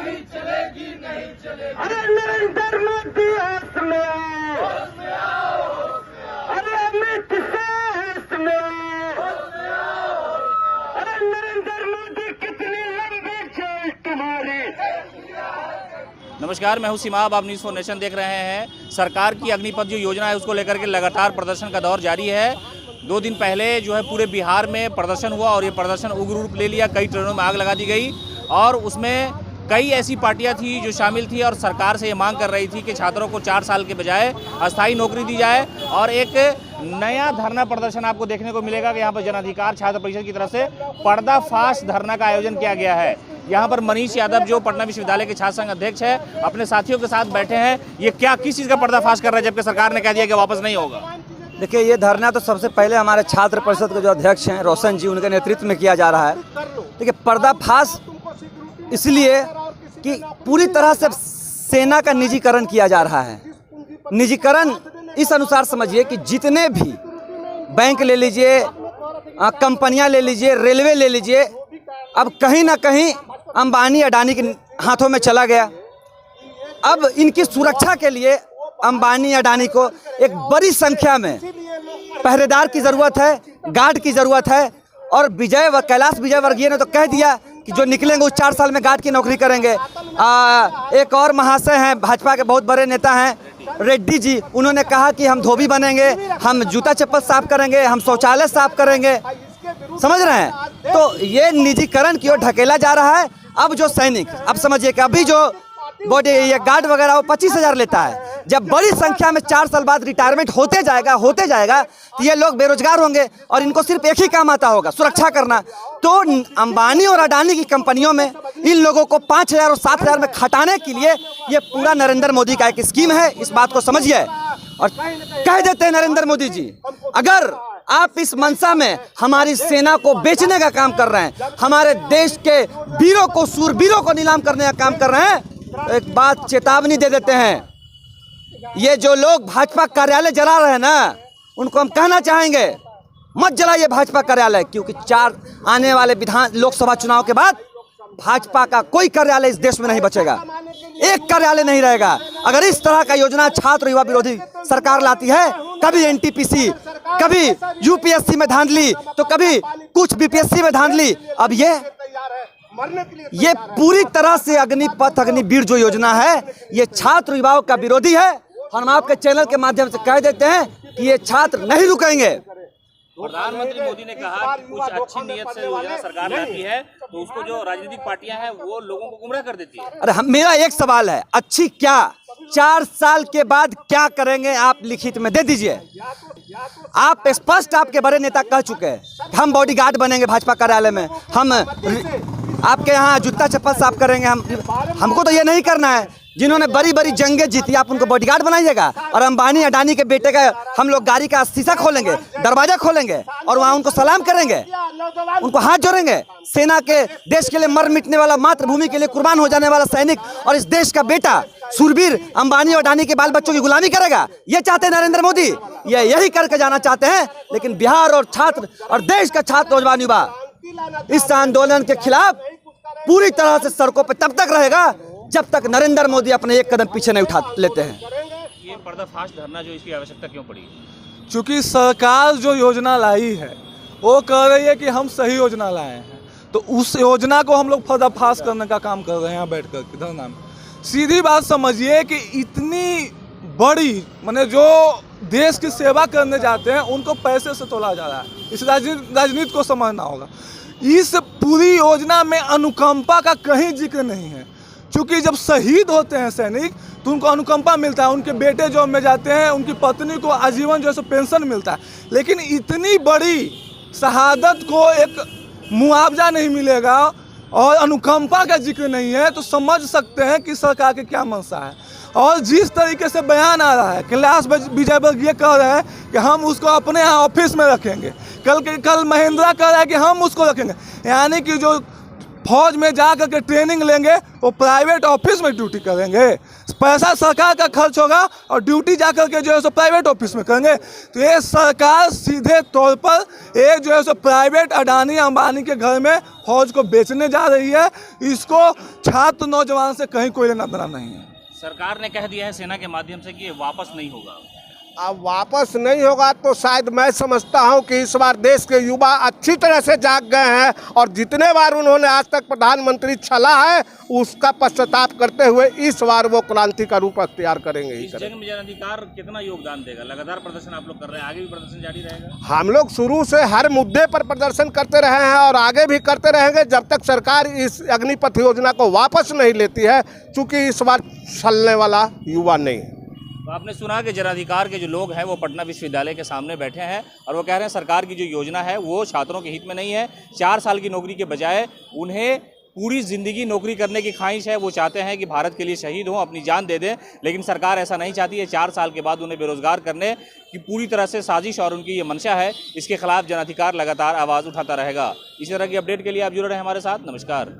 अरे नरेंद्र मोदी होश में आओ, अरे अमित शाह होश में आओ, अरे नरेंद्र मोदी कितनी लंबी चल तुम्हारी। नमस्कार, मैं हूं सिमाब, आप न्यूज़ फॉर नेशन देख रहे हैं। सरकार की अग्निपथ जो योजना है उसको लेकर के लगातार प्रदर्शन का दौर जारी है। 2 दिन पहले जो है पूरे बिहार में प्रदर्शन हुआ और ये प्रदर्शन उग्र रूप ले लिया। कई ट्रेनों में आग लगा दी गई और उसमें कई ऐसी पार्टियां थी जो शामिल थी और सरकार से ये मांग कर रही थी कि छात्रों को 4 साल के बजाय अस्थायी नौकरी दी जाए। और एक नया धरना प्रदर्शन आपको देखने को मिलेगा कि यहाँ पर जन अधिकार छात्र परिषद की तरफ से पर्दाफाश धरना का आयोजन किया गया है। यहाँ पर मनीष यादव जो पटना विश्वविद्यालय के छात्र संघ अध्यक्ष है अपने साथियों के साथ बैठे हैं। ये क्या किस चीज़ का पर्दाफाश कर रहे हैं जबकि सरकार ने कह दिया कि वापस नहीं होगा? देखिए, ये धरना तो सबसे पहले हमारे छात्र परिषद के जो अध्यक्ष हैं रोशन जी, उनके नेतृत्व में किया जा रहा है। देखिए, पर्दाफाश इसलिए कि पूरी तरह से सेना का निजीकरण किया जा रहा है। निजीकरण इस अनुसार समझिए कि जितने भी बैंक ले लीजिए, कंपनियां ले लीजिए, रेलवे ले लीजिए, अब कहीं ना कहीं अंबानी अडानी के हाथों में चला गया। अब इनकी सुरक्षा के लिए अंबानी अडानी को एक बड़ी संख्या में पहरेदार की ज़रूरत है, गार्ड की ज़रूरत है। और कैलाश विजयवर्गीय ने तो कह दिया कि जो निकलेंगे वो 4 साल में गार्ड की नौकरी करेंगे। एक और महाशय हैं, भाजपा के बहुत बड़े नेता हैं, रेड्डी जी, उन्होंने कहा कि हम धोबी बनेंगे, हम जूता चप्पल साफ करेंगे, हम शौचालय साफ करेंगे। समझ रहे हैं? तो ये निजीकरण की ओर ढकेला जा रहा है। अब जो सैनिक, अब समझिए कि अभी जो बॉडी ये गार्ड वगैरह वो 25,000 लेता है। जब बड़ी संख्या में 4 साल बाद रिटायरमेंट होते जाएगा तो ये लोग बेरोजगार होंगे और इनको सिर्फ एक ही काम आता होगा, सुरक्षा करना। तो अंबानी और अडानी की कंपनियों में इन लोगों को 5,000 और 7,000 में खटाने के लिए ये पूरा नरेंद्र मोदी का एक स्कीम है। इस बात को समझिए और कह देते हैं नरेंद्र मोदी जी, अगर आप इस मंशा में हमारी सेना को बेचने का काम कर रहे हैं, हमारे देश के वीरों को, सूरवीरों को नीलाम करने का काम कर रहे हैं, तो एक बात चेतावनी दे देते हैं। ये जो लोग भाजपा कार्यालय जला रहे हैं ना, उनको हम कहना चाहेंगे मत जलाइए भाजपा कार्यालय, क्योंकि आने वाले लोकसभा चुनाव के बाद भाजपा का कोई कार्यालय इस देश में नहीं बचेगा, एक कार्यालय नहीं रहेगा। अगर इस तरह का योजना छात्र युवा विरोधी सरकार लाती है, कभी एनटीपीसी, कभी यूपीएससी में धांधली, तो कभी कुछ बीपीएससी में धांधली, अब ये पूरी तरह से अग्निपथ अग्निवीर जो योजना है ये छात्र युवाओं का विरोधी है। हम आपके चैनल के माध्यम से कह देते हैं कि ये छात्र नहीं रुकेंगे। प्रधानमंत्री मोदी ने कहा कि कुछ अच्छी नीयत से योजना सरकार लाती है तो उसको जो राजनीतिक पार्टियां हैं वो लोगों को गुमराह कर देती है। अरे मेरा एक सवाल है, अच्छी क्या? 4 साल के बाद क्या करेंगे आप लिखित में दे दीजिए। आप स्पष्ट आपके बड़े नेता कह चुके हैं हम बॉडीगार्ड बनेंगे भाजपा कार्यालय में, हम आपके यहाँ जूता चप्पल साफ करेंगे। हमको तो ये नहीं करना है। जिन्होंने बड़ी बड़ी जंगें जीती आप उनको बॉडीगार्ड बनाइएगा और अंबानी अडानी के बेटे का हम लोग गाड़ी का शीशा खोलेंगे, दरवाजा खोलेंगे और वहाँ उनको सलाम करेंगे, उनको हाथ जोड़ेंगे। सेना के देश के लिए मर मिटने वाला, मातृभूमि के लिए कुर्बान हो जाने वाला सैनिक और इस देश का बेटा सूरवीर अंबानी और अडानी के बाल बच्चों की गुलामी करेगा, ये चाहते हैं नरेंद्र मोदी, ये यही करके जाना चाहते हैं। लेकिन बिहार और छात्र और देश का छात्र नौजवान युवा इस आंदोलन के खिलाफ पूरी तरह से सड़कों पर तब तक रहेगा जब तक नरेंद्र मोदी अपने एक कदम पीछे नहीं उठा लेते हैं। ये पर्दाफाश धरना जो इसकी आवश्यकता क्यों पड़ी? क्योंकि सरकार जो योजना लाई है वो कह रही है कि हम सही योजना लाए हैं, तो उस योजना को हम लोग पर्दाफाश करने का काम कर रहे हैं यहाँ बैठ कर धरना में। सीधी बात समझिए कि इतनी बड़ी माने जो देश की सेवा करने जाते हैं उनको पैसे से तोला जा रहा है। इस राजनीति को समझना होगा। इस पूरी योजना में अनुकंपा का कहीं जिक्र नहीं है, क्योंकि जब शहीद होते हैं सैनिक तो उनको अनुकंपा मिलता है, उनके बेटे जॉब में जाते हैं, उनकी पत्नी को आजीवन जो है पेंशन मिलता है। लेकिन इतनी बड़ी शहादत को एक मुआवजा नहीं मिलेगा और अनुकंपा का जिक्र नहीं है, तो समझ सकते हैं कि सरकार की क्या मंशा है। और जिस तरीके से बयान आ रहा है, कैलाश विजयवर्गीय कह रहे हैं कि हम उसको अपने यहाँ ऑफिस में रखेंगे, कल महेंद्रा कह रहा है कि हम उसको रखेंगे, यानी कि जो फौज में जा करके ट्रेनिंग लेंगे वो प्राइवेट ऑफिस में ड्यूटी करेंगे। पैसा सरकार का खर्च होगा और ड्यूटी जाकर के जो है सो प्राइवेट ऑफिस में करेंगे। तो ये सरकार सीधे तौर पर एक जो है सो प्राइवेट अडानी अंबानी के घर में फौज को बेचने जा रही है। इसको छात्र नौजवान से कहीं कोई लेना देना नहीं है। सरकार ने कह दिया है सेना के माध्यम से कि ये वापस नहीं होगा। अब वापस नहीं होगा तो शायद मैं समझता हूं कि इस बार देश के युवा अच्छी तरह से जाग गए हैं और जितने बार उन्होंने आज तक प्रधानमंत्री छला है उसका पश्चाताप करते हुए इस बार वो क्रांति का रूप अख्तियार करेंगे। इस जंग में जनाधिकार कितना योगदान देगा? लगातार प्रदर्शन आप लोग कर रहे हैं, आगे भी प्रदर्शन जारी रहेगा? हम लोग शुरू से हर मुद्दे पर प्रदर्शन करते रहे हैं और आगे भी करते रहेंगे जब तक सरकार इस अग्निपथ योजना को वापस नहीं लेती है, चूँकि इस बार छलने वाला युवा नहीं। तो आपने सुना कि जनाधिकार के जो लोग हैं वो पटना विश्वविद्यालय के सामने बैठे हैं और वो कह रहे हैं सरकार की जो योजना है वो छात्रों के हित में नहीं है। 4 साल की नौकरी के बजाय उन्हें पूरी ज़िंदगी नौकरी करने की ख्वाहिश है। वो चाहते हैं कि भारत के लिए शहीद हों, अपनी जान दे दें, लेकिन सरकार ऐसा नहीं चाहती है। 4 साल के बाद उन्हें बेरोजगार करने की पूरी तरह से साजिश और उनकी ये मंशा है। इसके खिलाफ जनाधिकार लगातार आवाज़ उठाता रहेगा। इसी तरह की अपडेट के लिए आप जुड़े रहें हमारे साथ। नमस्कार।